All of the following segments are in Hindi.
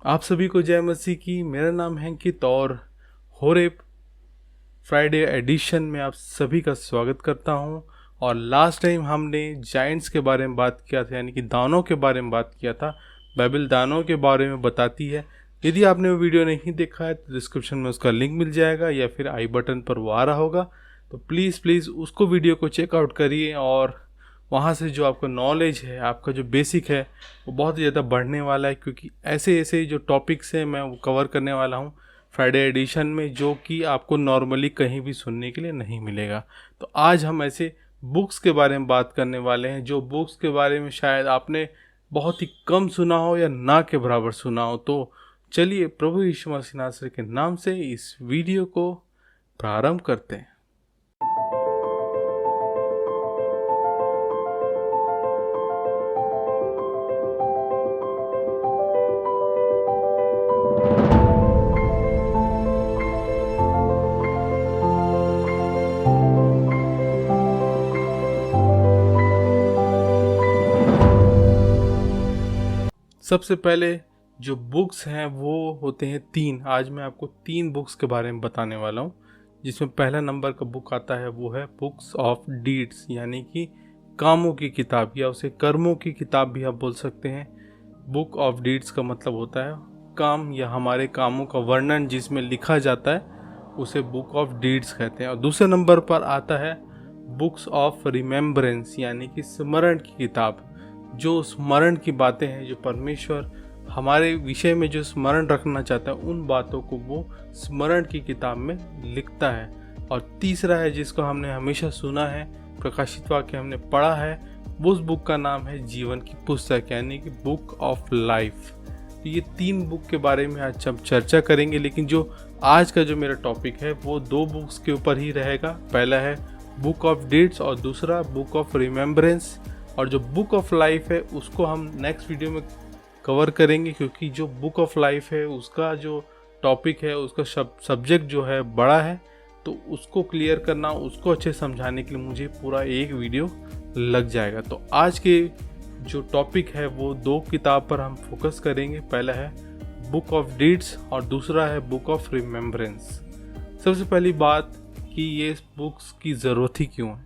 आप सभी को जय मसीह की। मेरा नाम है अंकित और होरेब फ्राइडे एडिशन में आप सभी का स्वागत करता हूं। और लास्ट टाइम हमने जायंट्स के बारे में बात किया था, यानी कि दानों के बारे में बात किया था। बाइबल दानों के बारे में बताती है। यदि आपने वो वीडियो नहीं देखा है तो डिस्क्रिप्शन में उसका लिंक मिल जाएगा या फिर आई बटन पर वो आ रहा होगा, तो प्लीज़ उसको वीडियो को चेकआउट करिए और वहाँ से जो आपका नॉलेज है, आपका जो बेसिक है, वो बहुत ही ज़्यादा बढ़ने वाला है। क्योंकि ऐसे ऐसे जो टॉपिक्स हैं मैं वो कवर करने वाला हूँ फ्राइडे एडिशन में, जो कि आपको नॉर्मली कहीं भी सुनने के लिए नहीं मिलेगा। तो आज हम ऐसे बुक्स के बारे में बात करने वाले हैं जो बुक्स के बारे में शायद आपने बहुत ही कम सुना हो या ना के बराबर सुना हो। तो चलिए प्रभु यीशु मसीह नासरी के नाम से इस वीडियो को प्रारंभ करते हैं। सबसे पहले जो बुक्स हैं वो होते हैं 3। आज मैं आपको 3 बुक्स के बारे में बताने वाला हूँ, जिसमें पहला नंबर का बुक आता है वो है बुक्स ऑफ डीड्स, यानी कि कामों की किताब, या उसे कर्मों की किताब भी आप बोल सकते हैं। बुक ऑफ डीड्स का मतलब होता है काम या हमारे कामों का वर्णन जिसमें लिखा जाता है, उसे बुक ऑफ डीड्स कहते हैं। और दूसरे नंबर पर आता है बुक्स ऑफ रिमेम्बरेंस, यानी कि स्मरण की किताब, जो स्मरण की बातें हैं, जो परमेश्वर हमारे विषय में जो स्मरण रखना चाहता है, उन बातों को वो स्मरण की किताब में लिखता है। और तीसरा है जिसको हमने हमेशा सुना है, प्रकाशित वाक्य हमने पढ़ा है, उस बुक का नाम है जीवन की पुस्तक, यानी कि बुक ऑफ लाइफ। तो ये 3 बुक के बारे में आज हम चर्चा करेंगे, लेकिन जो आज का जो मेरा टॉपिक है वो 2 बुक्स के ऊपर ही रहेगा। पहला है बुक ऑफ डीड्स और दूसरा बुक ऑफ रिमेम्बरेंस। और जो बुक ऑफ लाइफ है उसको हम नेक्स्ट वीडियो में कवर करेंगे, क्योंकि जो बुक ऑफ लाइफ है उसका जो टॉपिक है, उसका सब्जेक्ट जो है बड़ा है, तो उसको क्लियर करना, उसको अच्छे समझाने के लिए मुझे पूरा एक वीडियो लग जाएगा। तो आज के जो टॉपिक है वो 2 किताब पर हम फोकस करेंगे। पहला है बुक ऑफ डीड्स और दूसरा है बुक ऑफ रिमेम्बरेंस। सबसे पहली बात कि ये बुक्स की ज़रूरत ही क्यों है,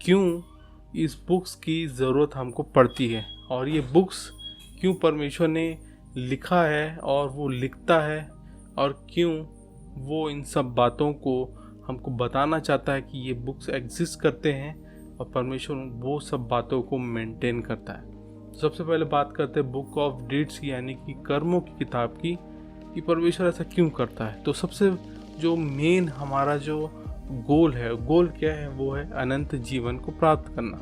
क्यों इस बुक्स की ज़रूरत हमको पड़ती है, और ये बुक्स क्यों परमेश्वर ने लिखा है और वो लिखता है, और क्यों वो इन सब बातों को हमको बताना चाहता है कि ये बुक्स एग्जिस्ट करते हैं और परमेश्वर वो सब बातों को मेंटेन करता है। सबसे पहले बात करते हैं बुक ऑफ डीड्स, यानी कि कर्मों की किताब की, कि परमेश्वर ऐसा क्यों करता है। तो सबसे जो मेन हमारा जो गोल क्या है, वो है अनंत जीवन को प्राप्त करना।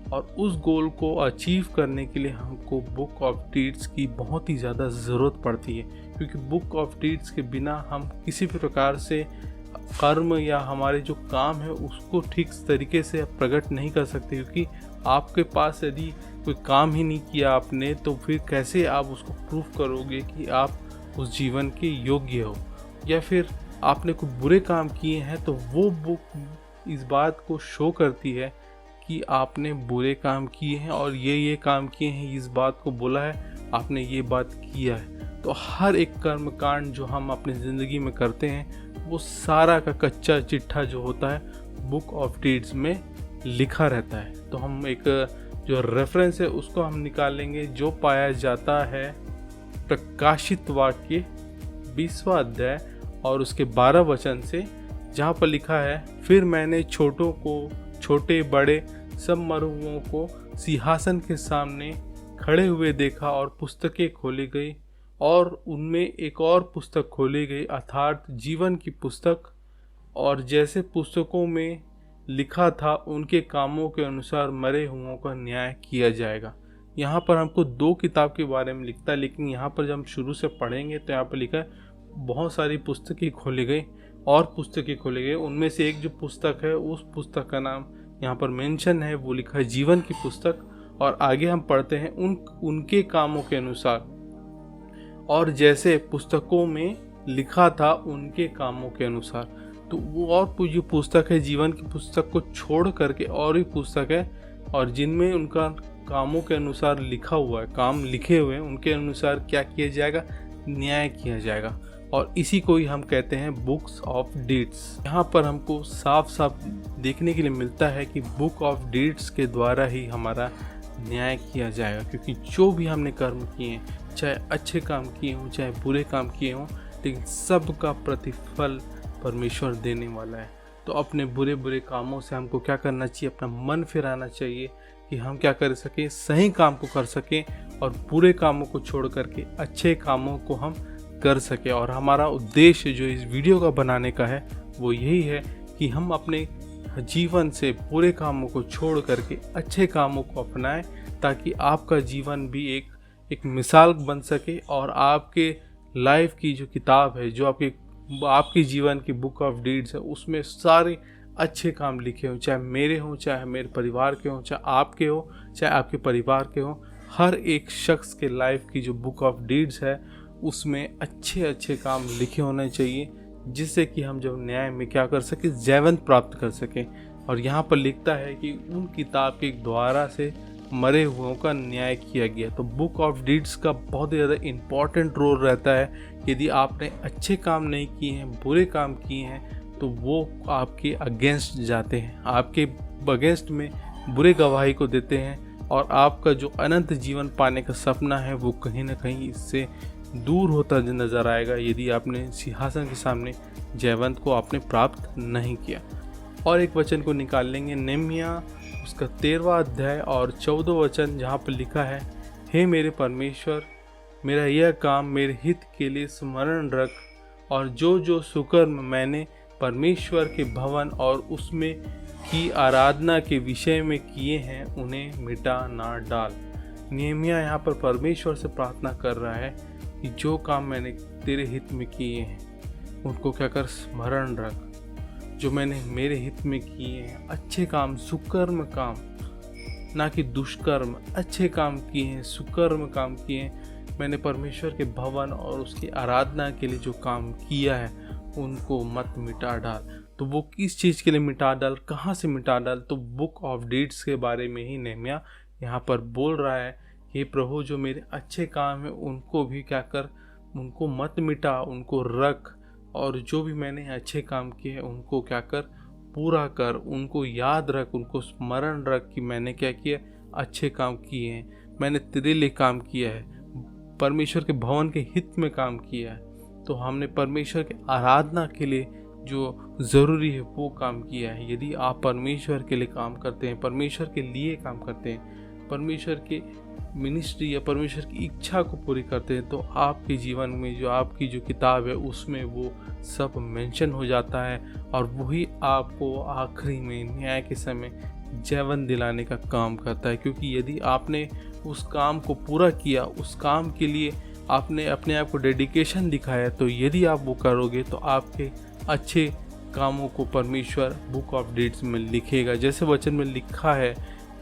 और उस गोल को अचीव करने के लिए हमको बुक ऑफ डीड्स की बहुत ही ज़्यादा ज़रूरत पड़ती है, क्योंकि बुक ऑफ डीड्स के बिना हम किसी भी प्रकार से कर्म या हमारे जो काम है उसको ठीक तरीके से प्रकट नहीं कर सकते। क्योंकि आपके पास यदि कोई काम ही नहीं किया आपने, तो फिर कैसे आप उसको प्रूफ करोगे कि आप उस जीवन के योग्य हो। या फिर आपने कोई बुरे काम किए हैं तो वो बुक इस बात को शो करती है कि आपने बुरे काम किए हैं और ये काम किए हैं, इस बात को बोला है, आपने ये बात किया है। तो हर एक कर्म कांड जो हम अपनी ज़िंदगी में करते हैं, वो सारा का कच्चा चिट्ठा जो होता है बुक ऑफ डीड्स में लिखा रहता है। तो हम एक जो रेफरेंस है उसको हम निकालेंगे, जो पाया जाता है प्रकाशित वाक्य 20वां अध्याय और उसके 12 वचन से, जहाँ पर लिखा है, फिर मैंने छोटों को, छोटे बड़े सब मरुओं को सिंहासन के सामने खड़े हुए देखा, और पुस्तकें खोली गई, और उनमें एक और पुस्तक खोली गई, अर्थात जीवन की पुस्तक। और जैसे पुस्तकों में लिखा था उनके कामों के अनुसार मरे हुओं का न्याय किया जाएगा। यहाँ पर हमको 2 किताब के बारे में लिखता है, लेकिन यहाँ पर जब हम शुरू से पढ़ेंगे तो यहाँ पर लिखा है बहुत सारी पुस्तकें खोली गई और पुस्तकें खोली गई। उनमें से एक जो पुस्तक है, उस पुस्तक का नाम यहाँ पर मेंशन है, वो लिखा है जीवन की पुस्तक। और आगे हम पढ़ते हैं उनके कामों के अनुसार, और जैसे पुस्तकों में लिखा था उनके कामों के अनुसार। तो वो और जो पुस्तक है जीवन की पुस्तक को छोड़ करके और भी पुस्तक है, और जिनमें उनका कामों के अनुसार लिखा हुआ है, काम लिखे हुए हैं, उनके अनुसार क्या किया जाएगा, न्याय किया जाएगा। और इसी को ही हम कहते हैं बुक्स ऑफ डीड्स। यहाँ पर हमको साफ साफ देखने के लिए मिलता है कि बुक ऑफ डीड्स के द्वारा ही हमारा न्याय किया जाएगा, क्योंकि जो भी हमने कर्म किए हैं, चाहे अच्छे काम किए हों चाहे बुरे काम किए हों, लेकिन सब का प्रतिफल परमेश्वर देने वाला है। तो अपने बुरे बुरे कामों से हमको क्या करना चाहिए, अपना मन फिराना चाहिए कि हम क्या कर सकें, सही काम को कर सकें और बुरे कामों को छोड़ करके अच्छे कामों को हम कर सके। और हमारा उद्देश्य जो इस वीडियो का बनाने का है वो यही है कि हम अपने जीवन से बुरे कामों को छोड़ करके अच्छे कामों को अपनाएं, ताकि आपका जीवन भी एक मिसाल बन सके और आपके लाइफ की जो किताब है, जो आपके जीवन की बुक ऑफ डीड्स है, उसमें सारे अच्छे काम लिखे हों, चाहे मेरे हों, चाहे मेरे परिवार के हों, चाहे आपके हो, चाहे आपके परिवार के हों। हर एक शख्स के लाइफ की जो बुक ऑफ डीड्स है उसमें अच्छे अच्छे काम लिखे होने चाहिए, जिससे कि हम जब न्याय में क्या कर सके, जयवंत प्राप्त कर सकें। और यहाँ पर लिखता है कि उन किताब के द्वारा से मरे हुओं का न्याय किया गया। तो बुक ऑफ डीड्स का बहुत ही ज़्यादा इम्पॉर्टेंट रोल रहता है। यदि आपने अच्छे काम नहीं किए हैं, बुरे काम किए हैं, तो वो आपके अगेंस्ट जाते हैं, आपके अगेंस्ट में बुरे गवाही को देते हैं, और आपका जो अनंत जीवन पाने का सपना है वो कहीं ना कहीं इससे दूर होता नजर आएगा, यदि आपने सिंहासन के सामने जयवंत को आपने प्राप्त नहीं किया। और एक वचन को निकाल लेंगे, नेहमिया उसका 13वां अध्याय और 14 वचन, जहाँ पर लिखा है, हे मेरे परमेश्वर, मेरा यह काम मेरे हित के लिए स्मरण रख, और जो जो सुकर्म मैंने परमेश्वर के भवन और उसमें की आराधना के विषय में किए हैं उन्हें मिटा ना डाल। नेहमिया यहाँ पर परमेश्वर से प्रार्थना कर रहा है कि जो काम मैंने तेरे हित में किए हैं उनको क्या कर, स्मरण रख। जो मैंने मेरे हित में किए हैं अच्छे काम, सुकर्म काम, ना कि दुष्कर्म, अच्छे काम किए हैं, सुकर्म काम किए हैं। मैंने परमेश्वर के भवन और उसकी आराधना के लिए जो काम किया है उनको मत मिटा डाल। तो वो किस चीज़ के लिए मिटा डाल, कहाँ से मिटा डाल? तो बुक ऑफ डीड्स के बारे में ही नेहमिया यहाँ पर बोल रहा है कि प्रभु, जो मेरे अच्छे काम है उनको भी क्या कर, उनको मत मिटा, उनको रख, और जो भी मैंने अच्छे काम किए हैं उनको क्या कर, पूरा कर, उनको याद रख, उनको स्मरण रख कि मैंने क्या किया, अच्छे काम किए हैं, मैंने तेरे लिए काम किया है, परमेश्वर के भवन के हित में काम किया है। तो हमने परमेश्वर के आराधना के लिए जो ज़रूरी है वो काम किया है। यदि आप परमेश्वर के लिए काम करते हैं, परमेश्वर के लिए काम करते हैं, परमेश्वर के मिनिस्ट्री या परमेश्वर की इच्छा को पूरी करते हैं, तो आपके जीवन में जो आपकी जो किताब है उसमें वो सब मेंशन हो जाता है, और वही आपको आखिरी में न्याय के समय जयवंत दिलाने का काम करता है। क्योंकि यदि आपने उस काम को पूरा किया, उस काम के लिए आपने अपने आप को डेडिकेशन दिखाया, तो यदि आप वो करोगे तो आपके अच्छे कामों को परमेश्वर बुक ऑफ डीड्स में लिखेगा। जैसे वचन में लिखा है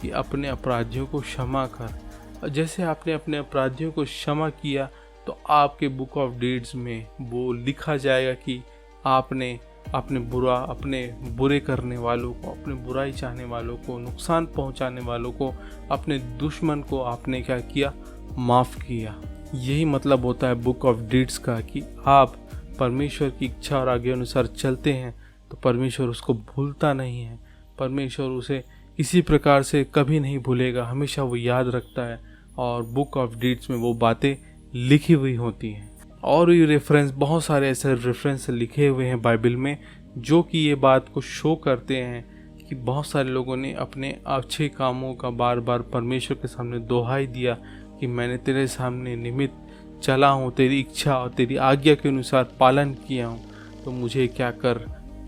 कि अपने अपराधियों को क्षमा कर, जैसे आपने अपने अपराधियों को क्षमा किया तो आपके बुक ऑफ डीड्स में वो लिखा जाएगा कि आपने अपने बुरे करने वालों को, अपने बुराई चाहने वालों को, नुकसान पहुंचाने वालों को, अपने दुश्मन को आपने क्या किया, माफ़ किया। यही मतलब होता है बुक ऑफ डीड्स का कि आप परमेश्वर की इच्छा और आज्ञा अनुसार चलते हैं तो परमेश्वर उसको भूलता नहीं है, परमेश्वर उसे किसी प्रकार से कभी नहीं भूलेगा, हमेशा वो याद रखता है, और बुक ऑफ डीड्स में वो बातें लिखी हुई होती हैं। और ये रेफरेंस, बहुत सारे ऐसे रेफरेंस लिखे हुए हैं बाइबल में जो कि ये बात को शो करते हैं कि बहुत सारे लोगों ने अपने अच्छे कामों का बार बार परमेश्वर के सामने दोहाई दिया कि मैंने तेरे सामने निमित्त चला हूँ, तेरी इच्छा और तेरी आज्ञा के अनुसार पालन किया हूँ, तो मुझे क्या कर,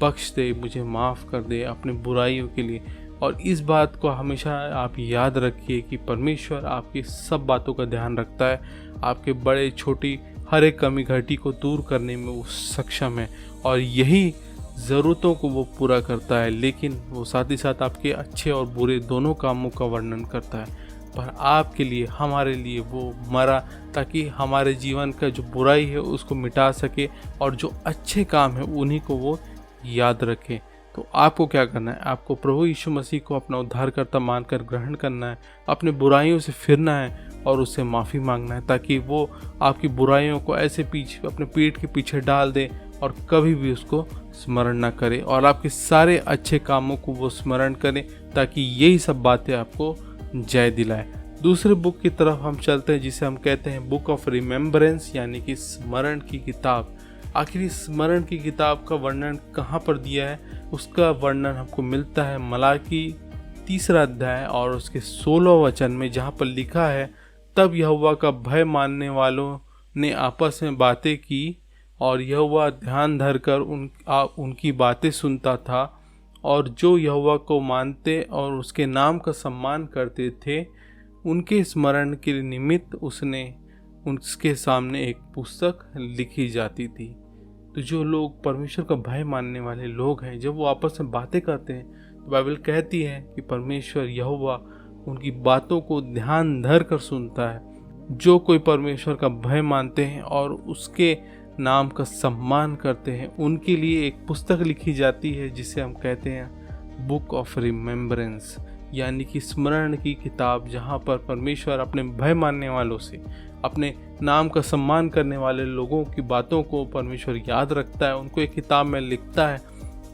बख्श दे, मुझे माफ़ कर दे अपने बुराइयों के लिए। और इस बात को हमेशा आप याद रखिए कि परमेश्वर आपकी सब बातों का ध्यान रखता है, आपके बड़े छोटी हर एक कमी घटी को दूर करने में वो सक्षम है, और यही ज़रूरतों को वो पूरा करता है। लेकिन वो साथ ही साथ आपके अच्छे और बुरे दोनों कामों का वर्णन करता है। पर आपके लिए, हमारे लिए वो मरा ताकि हमारे जीवन का जो बुराई है उसको मिटा सके, और जो अच्छे काम है उन्हीं को वो याद रखे। तो आपको क्या करना है, आपको प्रभु यीशु मसीह को अपना उद्धारकर्ता मानकर ग्रहण करना है, अपने बुराइयों से फिरना है और उससे माफ़ी मांगना है, ताकि वो आपकी बुराइयों को ऐसे पीछे अपने पीठ के पीछे डाल दे और कभी भी उसको स्मरण ना करे, और आपके सारे अच्छे कामों को वो स्मरण करे, ताकि यही सब बातें आपको जय दिलाए। दूसरे बुक की तरफ हम चलते हैं, जिसे हम कहते हैं बुक ऑफ रिमेम्बरेंस, यानी कि स्मरण की किताब। आखिर इस स्मरण की किताब का वर्णन कहाँ पर दिया है? उसका वर्णन हमको मिलता है मलाकी 3 अध्याय और उसके 16 वचन में, जहाँ पर लिखा है, तब यहोवा का भय मानने वालों ने आपस में बातें की और यहोवा ध्यान धरकर उनकी बातें सुनता था, और जो यहोवा को मानते और उसके नाम का सम्मान करते थे उनके स्मरण के निमित्त उसके सामने एक पुस्तक लिखी जाती थी। तो जो लोग परमेश्वर का भय मानने वाले लोग हैं, जब वो आपस में बातें करते हैं, तो बाइबल कहती है कि परमेश्वर यहोवा उनकी बातों को ध्यान धर कर सुनता है। जो कोई परमेश्वर का भय मानते हैं और उसके नाम का सम्मान करते हैं, उनके लिए एक पुस्तक लिखी जाती है, जिसे हम कहते हैं बुक ऑफ रिमेम्बरेंस, यानी कि स्मरण की किताब, जहाँ पर परमेश्वर अपने भय मानने वालों से, अपने नाम का सम्मान करने वाले लोगों की बातों को परमेश्वर याद रखता है, उनको एक किताब में लिखता है,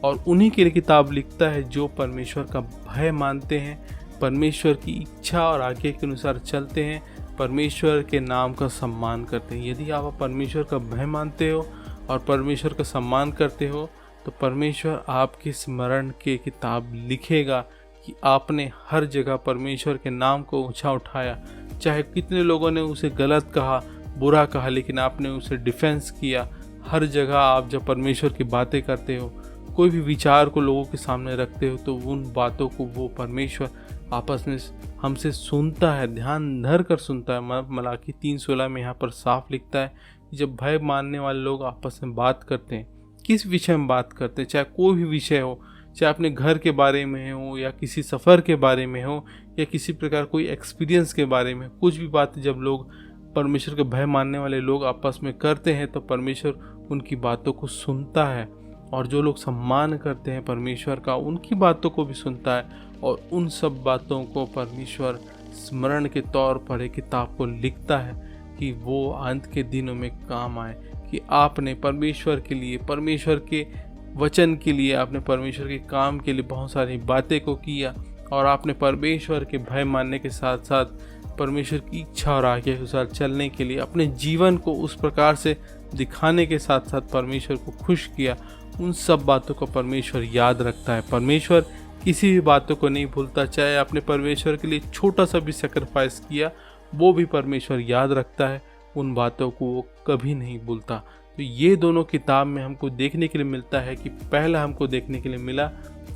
और उन्हीं के लिए किताब लिखता है जो परमेश्वर का भय मानते हैं, परमेश्वर की इच्छा और आज्ञा के अनुसार चलते हैं, परमेश्वर के नाम का सम्मान करते हैं। यदि आप परमेश्वर का भय मानते हो और परमेश्वर का सम्मान करते हो, तो परमेश्वर आपके स्मरण के किताब लिखेगा कि आपने हर जगह परमेश्वर के नाम को ऊंचा उठाया। चाहे कितने लोगों ने उसे गलत कहा, बुरा कहा, लेकिन आपने उसे डिफेंस किया। हर जगह आप जब परमेश्वर की बातें करते हो, कोई भी विचार को लोगों के सामने रखते हो, तो उन बातों को वो परमेश्वर आपस में हमसे सुनता है, ध्यान धर कर सुनता है। मलाकी 3:16 में यहाँ पर साफ लिखता है कि जब भय मानने वाले लोग आपस में बात करते हैं, किस विषय में बात करते हैं, चाहे कोई भी विषय हो, चाहे अपने घर के बारे में हो या किसी सफ़र के बारे में हो या किसी प्रकार कोई एक्सपीरियंस के बारे में, कुछ भी बात जब लोग परमेश्वर के भय मानने वाले लोग आपस में करते हैं, तो परमेश्वर उनकी बातों को सुनता है। और जो लोग सम्मान करते हैं परमेश्वर का, उनकी बातों को भी सुनता है, और उन सब बातों को परमेश्वर स्मरण के तौर पर एक किताब को लिखता है कि वो अंत के दिनों में काम आए, कि आपने परमेश्वर के लिए, परमेश्वर के वचन के लिए, आपने परमेश्वर के काम के लिए बहुत सारी बातें को किया, और आपने परमेश्वर के भय मानने के साथ साथ परमेश्वर की इच्छा और आज्ञा के अनुसार चलने के लिए अपने जीवन को उस प्रकार से दिखाने के साथ साथ परमेश्वर को खुश किया। उन सब बातों को परमेश्वर याद रखता है। परमेश्वर किसी भी बातों को नहीं भूलता। चाहे आपने परमेश्वर के लिए छोटा सा भी सेक्रीफाइस किया, वो भी परमेश्वर याद रखता है। उन बातों को वो कभी नहीं भूलता। तो ये दोनों किताब में हमको देखने के लिए मिलता है कि पहला हमको देखने के लिए मिला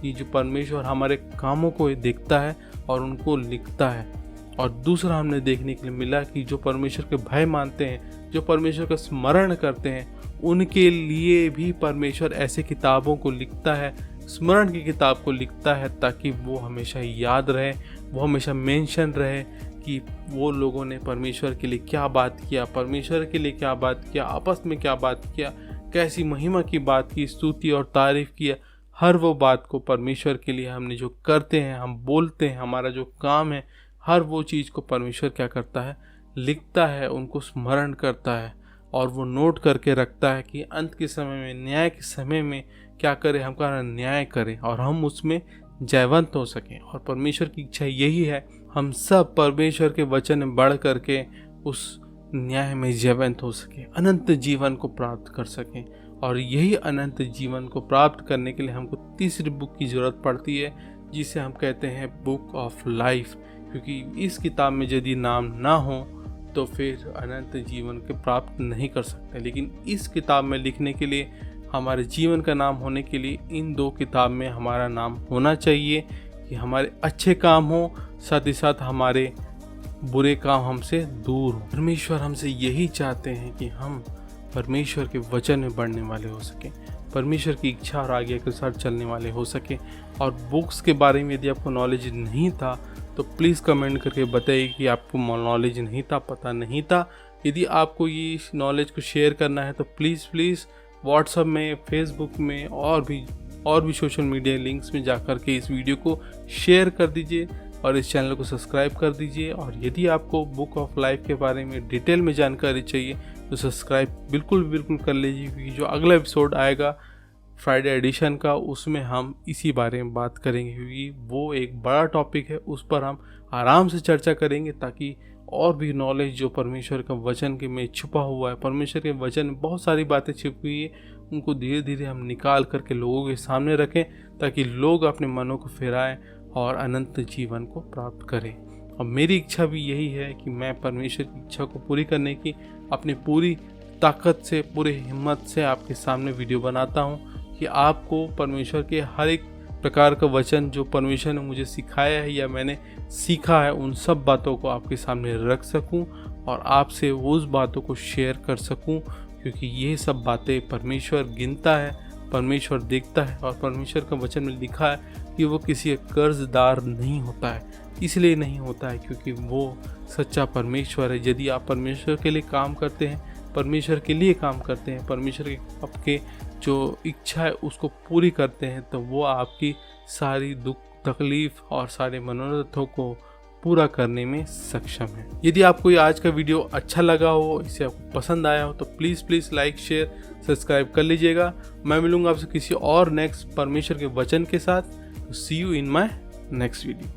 कि जो परमेश्वर हमारे कामों को देखता है और उनको लिखता है, और दूसरा हमने देखने के लिए मिला कि जो परमेश्वर के भय मानते हैं, जो परमेश्वर का स्मरण करते हैं, उनके लिए भी परमेश्वर ऐसे किताबों को लिखता है, स्मरण की किताब को लिखता है, ताकि वो हमेशा याद रहे, वो हमेशा मेंशन रहे कि वो लोगों ने परमेश्वर के लिए क्या बात किया, परमेश्वर के लिए क्या बात किया, आपस में क्या बात किया, कैसी महिमा की बात की, स्तुति और तारीफ किया। हर वो बात को परमेश्वर के लिए हमने जो करते हैं, हम बोलते हैं, हमारा जो काम है, हर वो चीज़ को परमेश्वर क्या करता है, लिखता है, उनको स्मरण करता है, और वो नोट करके रखता है कि अंत के समय में, न्याय के समय में क्या करे, हमका न्याय करे और हम उसमें जयवंत हो सकें। और परमेश्वर की इच्छा यही है, हम सब परमेश्वर के वचन में बढ़ करके उस न्याय में जयवंत हो सके, अनंत जीवन को प्राप्त कर सकें। और यही अनंत जीवन को प्राप्त करने के लिए हमको तीसरी बुक की ज़रूरत पड़ती है, जिसे हम कहते हैं बुक ऑफ लाइफ। क्योंकि इस किताब में यदि नाम ना हो तो फिर अनंत जीवन के प्राप्त नहीं कर सकते। लेकिन इस किताब में लिखने के लिए, हमारे जीवन का नाम होने के लिए, इन दो किताब में हमारा नाम होना चाहिए, कि हमारे अच्छे काम हो, साथ ही साथ हमारे बुरे काम हमसे दूर हो। परमेश्वर हमसे यही चाहते हैं कि हम परमेश्वर के वचन में बढ़ने वाले हो सकें, परमेश्वर की इच्छा और आज्ञा के साथ चलने वाले हो सकें। और बुक्स के बारे में यदि आपको नॉलेज नहीं था तो प्लीज़ कमेंट करके बताइए कि आपको नॉलेज नहीं था, पता नहीं था। यदि आपको ये नॉलेज को शेयर करना है तो प्लीज़ व्हाट्सएप में, फेसबुक में और भी सोशल मीडिया लिंक्स में जाकर के इस वीडियो को शेयर कर दीजिए और इस चैनल को सब्सक्राइब कर दीजिए। और यदि आपको बुक ऑफ लाइफ के बारे में डिटेल में जानकारी चाहिए तो सब्सक्राइब बिल्कुल कर लीजिए, क्योंकि जो अगला एपिसोड आएगा फ्राइडे एडिशन का उसमें हम इसी बारे में बात करेंगे, क्योंकि वो एक बड़ा टॉपिक है, उस पर हम आराम से चर्चा करेंगे ताकि और भी नॉलेज जो परमेश्वर का वचन के में छुपा हुआ है, परमेश्वर के वचन में बहुत सारी बातें छिपी हुई है, उनको धीरे धीरे हम निकाल करके लोगों के सामने रखें ताकि लोग अपने मनों को फिराएं और अनंत जीवन को प्राप्त करें। और मेरी इच्छा भी यही है कि मैं परमेश्वर की इच्छा को पूरी करने की अपनी पूरी ताकत से, पूरी हिम्मत से आपके सामने वीडियो बनाता हूँ कि आपको परमेश्वर के हर एक प्रकार का वचन जो परमेश्वर ने मुझे सिखाया है या मैंने सीखा है, उन सब बातों को आपके सामने रख सकूं और आपसे उस बातों को शेयर कर सकूं, क्योंकि ये सब बातें परमेश्वर गिनता है, परमेश्वर देखता है। और परमेश्वर का वचन में लिखा है कि वो किसी कर्जदार नहीं होता है। इसलिए नहीं होता है क्योंकि वो सच्चा परमेश्वर है। यदि आप परमेश्वर के लिए काम करते हैं, परमेश्वर के लिए काम करते हैं, परमेश्वर के आपके जो इच्छा है उसको पूरी करते हैं, तो वो आपकी सारी दुख तकलीफ और सारे मनोरथों को पूरा करने में सक्षम है। यदि आपको ये आज का वीडियो अच्छा लगा हो, इसे आपको पसंद आया हो, तो प्लीज़ लाइक शेयर सब्सक्राइब कर लीजिएगा। मैं मिलूंगा आपसे किसी और नेक्स्ट परमेश्वर के वचन के साथ। See you in my next video.